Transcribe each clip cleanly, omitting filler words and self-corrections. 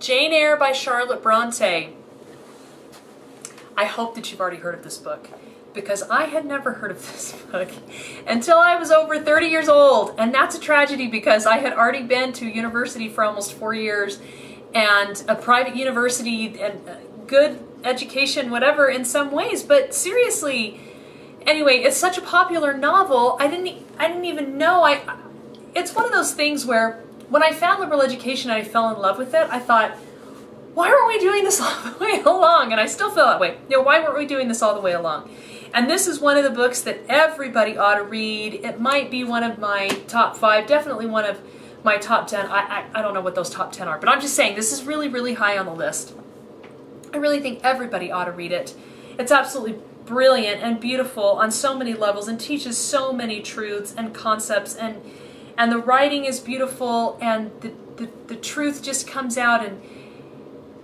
Jane Eyre by Charlotte Bronte. I hope that you've already heard of this book, because I had never heard of this book until I was over 30 years old. And that's a tragedy, because I had already been to university for almost 4 years, and a private university and good education, whatever, in some ways. But seriously, anyway, it's such a popular novel. I didn't even know. It's one of those things where when I found liberal education and I fell in love with it, I thought, why weren't we doing this all the way along? And I still feel that way. You know, why weren't we doing this all the way along? And this is one of the books that everybody ought to read. It might be one of my top 5, definitely one of my top 10. I don't know what those top 10 are, but I'm just saying this is really, really high on the list. I really think everybody ought to read it. It's absolutely brilliant and beautiful on so many levels, and teaches so many truths and concepts, and the writing is beautiful, and the truth just comes out,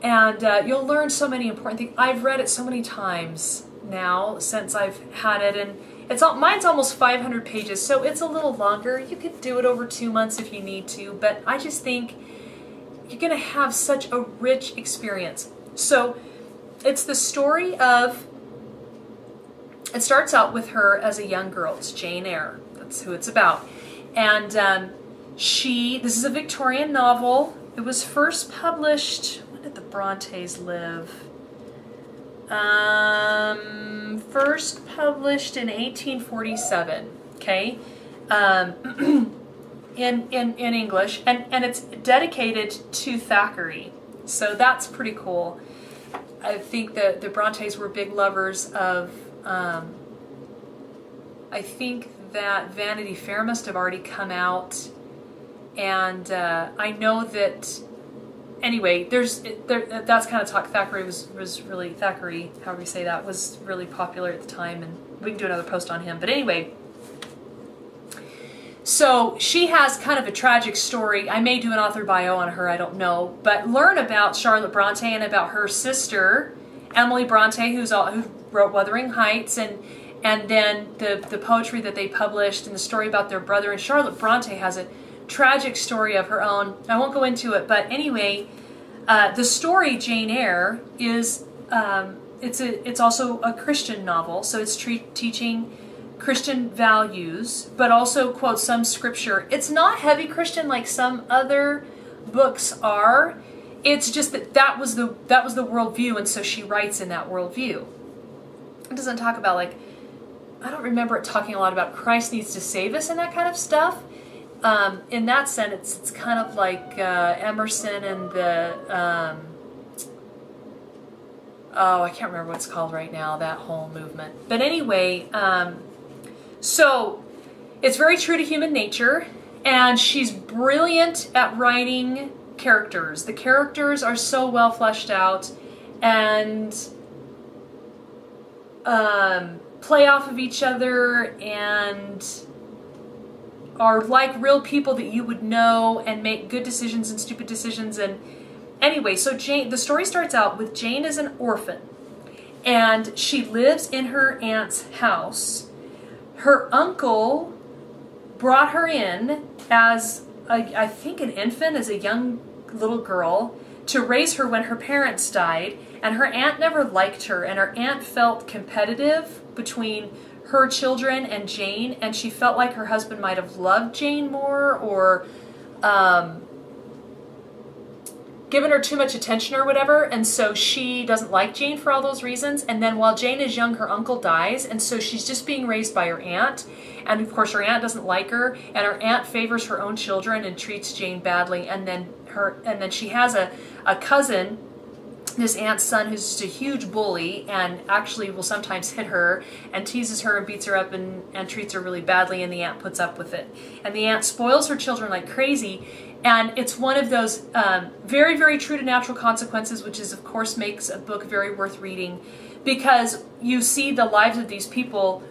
and you'll learn so many important things. I've read it so many times now since I've had it, and mine's almost 500 pages, so it's a little longer. You could do it over 2 months if you need to, but I just think you're going to have such a rich experience. So it's the story of, it starts out with her as a young girl. It's Jane Eyre. That's who it's about. And this is a Victorian novel. It was first published, when did the Brontes live? First published in 1847, okay, in English, and it's dedicated to Thackeray, so that's pretty cool. I think the Brontes were big lovers of, I think that Vanity Fair must have already come out, and I know that, anyway, that's kind of talk. Thackeray was really, Thackeray, however you say that, was really popular at the time, and we can do another post on him. But anyway, so she has kind of a tragic story. I may do an author bio on her, I don't know, but learn about Charlotte Bronte and about her sister, Emily Bronte, who wrote Wuthering Heights, and then the poetry that they published, and the story about their brother. And Charlotte Bronte has a tragic story of her own. I won't go into it, but anyway, the story Jane Eyre is it's also a Christian novel, so it's teaching Christian values, but also quotes some scripture. It's not heavy Christian like some other books are. It's just that was the worldview, and so she writes in that worldview. It doesn't talk about, like, I don't remember it talking a lot about Christ needs to save us and that kind of stuff. In that sense, it's kind of like Emerson and the, I can't remember what it's called right now, that whole movement. But anyway, so it's very true to human nature, and she's brilliant at writing characters. The characters are so well fleshed out, and play off of each other, and are like real people that you would know, and make good decisions and stupid decisions. And anyway, so the story starts out with Jane as an orphan, and she lives in her aunt's house. Her uncle brought her in as I think an infant, as a young little girl, to raise her when her parents died, and her aunt never liked her, and her aunt felt competitive between her children and Jane, and she felt like her husband might have loved Jane more, or given her too much attention or whatever, and so she doesn't like Jane for all those reasons. And then while Jane is young, her uncle dies, and so she's just being raised by her aunt, and of course her aunt doesn't like her, and her aunt favors her own children and treats Jane badly. And then she has a cousin, this aunt's son, who's just a huge bully, and actually will sometimes hit her and teases her and beats her up and treats her really badly, and the aunt puts up with it. And the aunt spoils her children like crazy, and it's one of those very, very true to natural consequences, which is, of course, makes a book very worth reading, because you see the lives of these people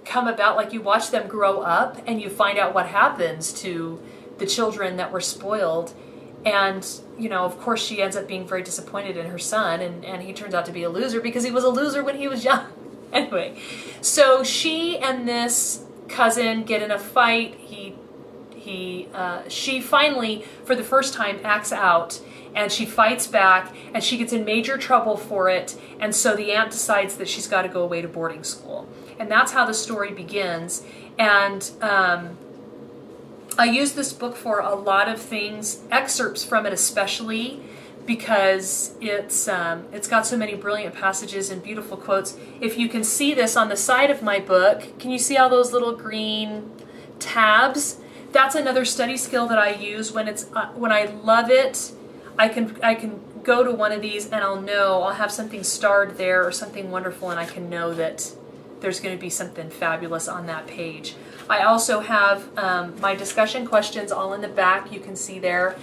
come about, like you watch them grow up, and you find out what happens to the children that were spoiled. And, you know, of course she ends up being very disappointed in her son, and he turns out to be a loser because he was a loser when he was young. Anyway, so she and this cousin get in a fight. He She finally, for the first time, acts out, and she fights back, and she gets in major trouble for it, and so the aunt decides that she's got to go away to boarding school. And that's how the story begins. And I use this book for a lot of things, excerpts from it especially, because it's got so many brilliant passages and beautiful quotes. If you can see this on the side of my book, can you see all those little green tabs? That's another study skill that I use when I love it. I can go to one of these and I'll have something starred there or something wonderful, and I can know that there's going to be something fabulous on that page. I also have my discussion questions all in the back, you can see there,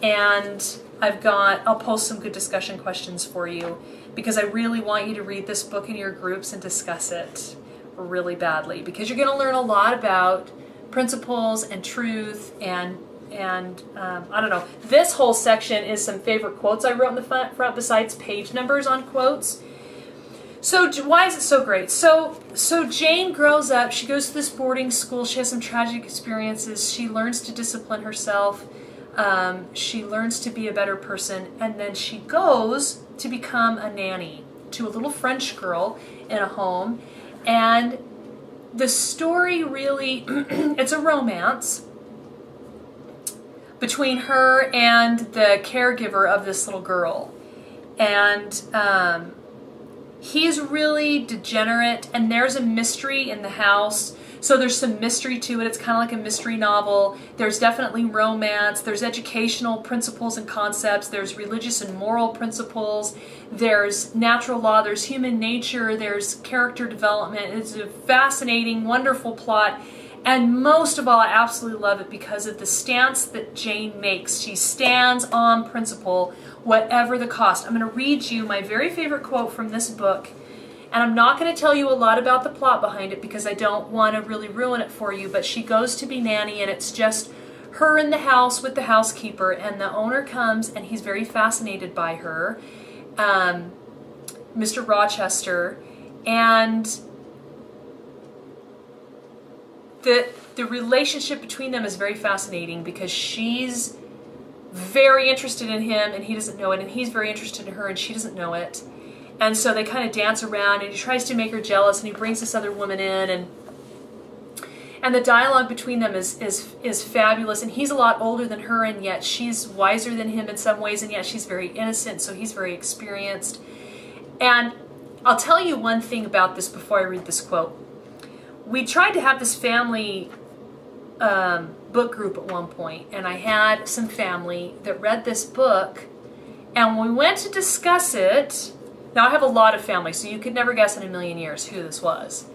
and I'll post some good discussion questions for you, because I really want you to read this book in your groups and discuss it really badly, because you're going to learn a lot about principles and truth and I don't know. This whole section is some favorite quotes I wrote in the front besides page numbers on quotes. So why is it so great? So Jane grows up, she goes to this boarding school, she has some tragic experiences, she learns to discipline herself, she learns to be a better person, and then she goes to become a nanny to a little French girl in a home. And the story really, it's a romance between her and the caregiver of this little girl. And he's really degenerate, and there's a mystery in the house. So there's some mystery to it. It's kind of like a mystery novel. There's definitely romance. There's educational principles and concepts. There's religious and moral principles. There's natural law. There's human nature. There's character development. It's a fascinating, wonderful plot. And most of all, I absolutely love it because of the stance that Jane makes. She stands on principle, whatever the cost. I'm going to read you my very favorite quote from this book. And I'm not going to tell you a lot about the plot behind it because I don't want to really ruin it for you. But she goes to be nanny, and it's just her in the house with the housekeeper. And the owner comes, and he's very fascinated by her, Mr. Rochester. And the relationship between them is very fascinating because she's very interested in him and he doesn't know it, and he's very interested in her and she doesn't know it. And so they kind of dance around, and he tries to make her jealous, and he brings this other woman in, and the dialogue between them is fabulous. And he's a lot older than her, and yet she's wiser than him in some ways, and yet she's very innocent, so he's very experienced. And I'll tell you one thing about this before I read this quote. We tried to have this family book group at one point, and I had some family that read this book, and when we went to discuss it, now I have a lot of family, so you could never guess in a million years who this was.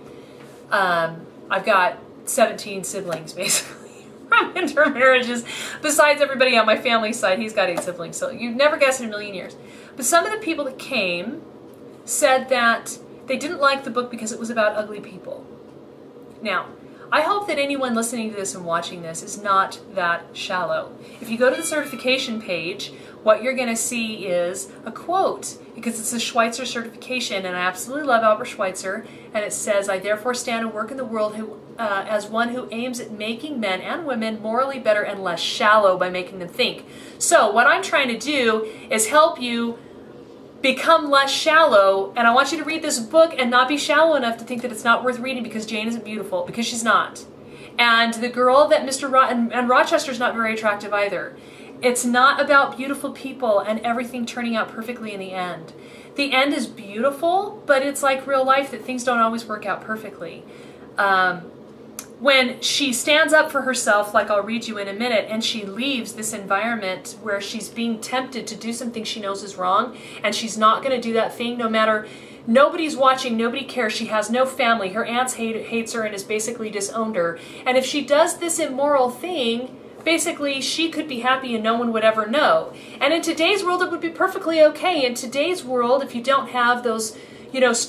I've got 17 siblings, basically, from intermarriages. Besides everybody on my family side, he's got 8 siblings, so you'd never guess in a million years. But some of the people that came said that they didn't like the book because it was about ugly people. Now, I hope that anyone listening to this and watching this is not that shallow. If you go to the certification page, what you're going to see is a quote, because it's a Schweitzer certification, and I absolutely love Albert Schweitzer, and it says, "I therefore stand and work in the world as one who aims at making men and women morally better and less shallow by making them think." So what I'm trying to do is help you become less shallow, and I want you to read this book and not be shallow enough to think that it's not worth reading because Jane isn't beautiful, because she's not. And the girl that and Rochester's not very attractive either. It's not about beautiful people and everything turning out perfectly in the end. The end is beautiful, but it's like real life that things don't always work out perfectly. When she stands up for herself, like I'll read you in a minute, and she leaves this environment where she's being tempted to do something she knows is wrong, and she's not going to do that thing no matter, nobody's watching, nobody cares, she has no family, her aunts hates her and has basically disowned her. And if she does this immoral thing, basically she could be happy and no one would ever know. And in today's world it would be perfectly okay. In today's world, if you don't have those,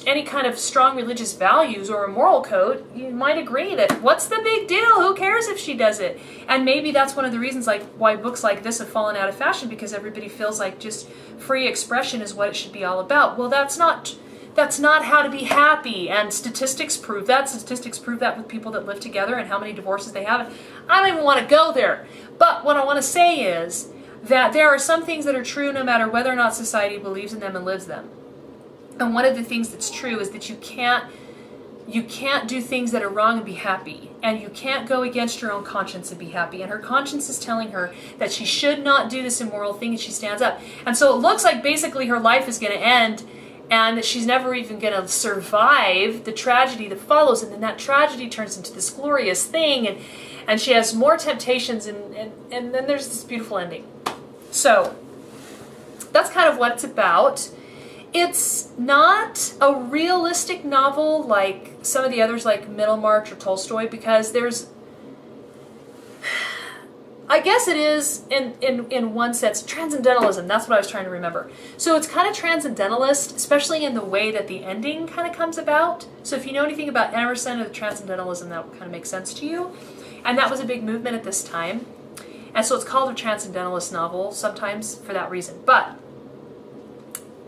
any kind of strong religious values or a moral code, you might agree that what's the big deal? Who cares if she does it? And maybe that's one of the reasons why books like this have fallen out of fashion, because everybody feels like just free expression is what it should be all about. Well, that's not That's not how to be happy. And statistics prove that. Statistics prove that with people that live together and how many divorces they have. I don't even want to go there. But what I want to say is that there are some things that are true no matter whether or not society believes in them and lives them. And one of the things that's true is that you can't do things that are wrong and be happy. And you can't go against your own conscience and be happy. And her conscience is telling her that she should not do this immoral thing, and she stands up. And so it looks like basically her life is going to end, and that she's never even going to survive the tragedy that follows. And then that tragedy turns into this glorious thing, and she has more temptations, and then there's this beautiful ending. So that's kind of what it's about. It's not a realistic novel like some of the others, like Middlemarch or Tolstoy, because there's, I guess it is in one sense, transcendentalism. That's what I was trying to remember. So it's kind of transcendentalist, especially in the way that the ending kind of comes about. So if you know anything about Emerson or the transcendentalism, that would kind of make sense to you. And that was a big movement at this time. And so it's called a transcendentalist novel sometimes for that reason. But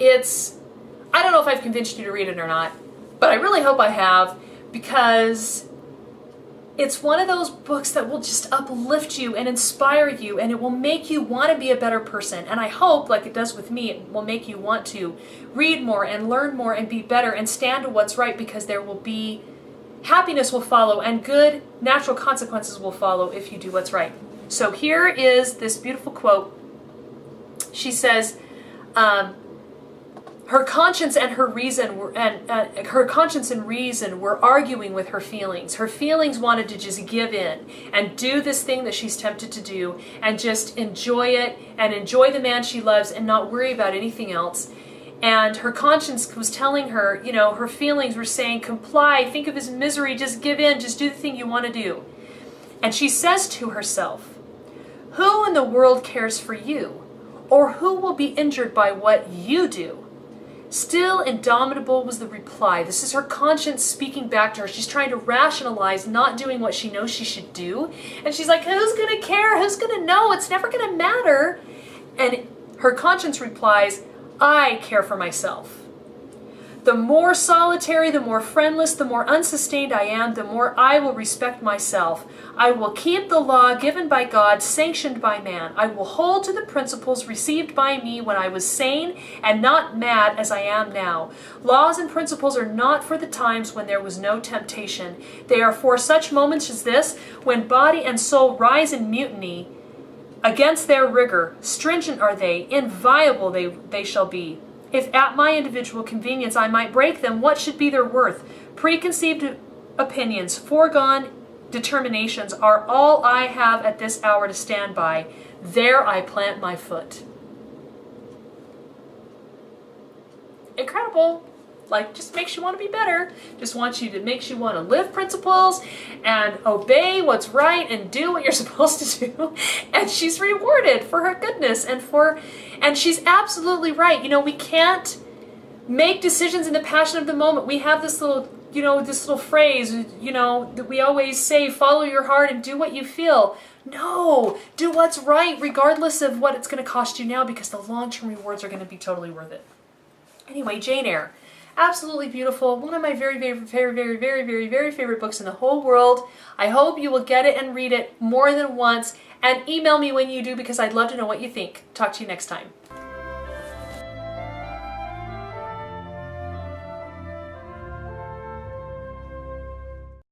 I don't know if I've convinced you to read it or not, but I really hope I have, because it's one of those books that will just uplift you and inspire you, and it will make you want to be a better person. And I hope, like it does with me, it will make you want to read more and learn more and be better and stand to what's right, because there will be happiness will follow and good natural consequences will follow if you do what's right. So here is this beautiful quote. She says, her conscience and her reason were, her conscience and reason were arguing with her feelings. Her feelings wanted to just give in and do this thing that she's tempted to do and just enjoy it and enjoy the man she loves and not worry about anything else. And her conscience was telling her, you know, her feelings were saying, comply, think of his misery, just give in, just do the thing you want to do. And she says to herself, who in the world cares for you? Or who will be injured by what you do? Still indomitable was the reply. This is her conscience speaking back to her. She's trying to rationalize not doing what she knows she should do. And she's like, who's going to care? Who's going to know? It's never going to matter. And her conscience replies, I care for myself. The more solitary, the more friendless, the more unsustained I am, the more I will respect myself. I will keep the law given by God, sanctioned by man. I will hold to the principles received by me when I was sane and not mad as I am now. Laws and principles are not for the times when there was no temptation. They are for such moments as this, when body and soul rise in mutiny against their rigor. Stringent are they, inviolable they shall be. If at my individual convenience I might break them, what should be their worth? Preconceived opinions, foregone determinations are all I have at this hour to stand by. There I plant my foot. Incredible. Like, just makes you want to be better. Just makes you want to live principles and obey what's right and do what you're supposed to do. And she's rewarded for her goodness and she's absolutely right. You know, we can't make decisions in the passion of the moment. We have this little, this little phrase, that we always say, follow your heart and do what you feel. No, do what's right regardless of what it's going to cost you now, because the long-term rewards are going to be totally worth it. Anyway, Jane Eyre. Absolutely beautiful. One of my very, very, very, very, very, very, very favorite books in the whole world. I hope you will get it and read it more than once, and email me when you do, because I'd love to know what you think. Talk to you next time.